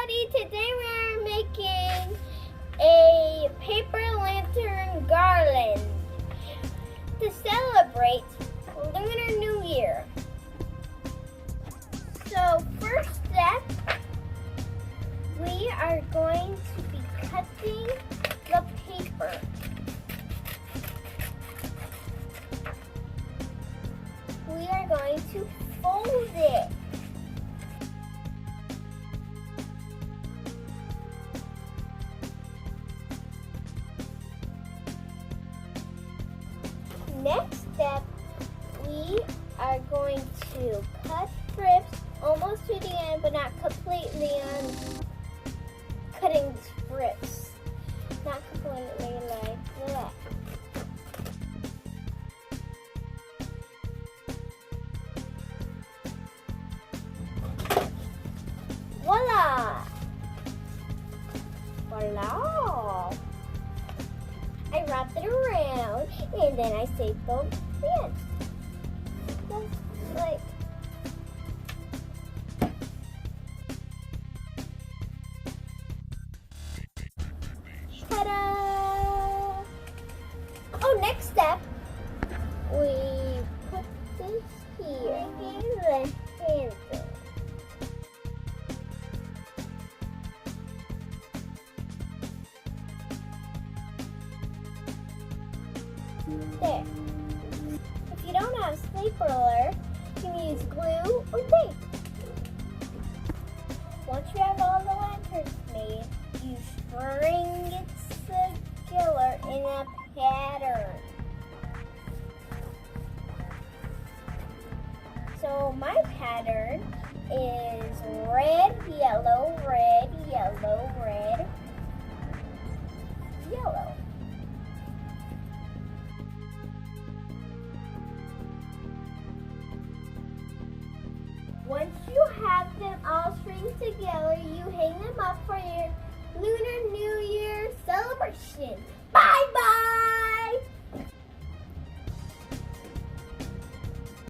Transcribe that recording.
everybody! Today we're making a paper lantern garland to celebrate Lunar New Year. So first step, we are going to be cutting the paper. We are going to fold it. Next step, we are going to cut strips almost to the end, but not completely on cutting strips. Not completely like that. Voila! Voila! I wrapped it around and then I saved both ends. Just like ta-da! Oh, next step, we put this here in the handle. There. If you don't have a sleep roller, you can use glue or tape. Once you have all the lanterns made, you string it together in a pattern. So my pattern is red, yellow, red, yellow, red, yellow. Once you have them all stringed together, you hang them up for your Lunar New Year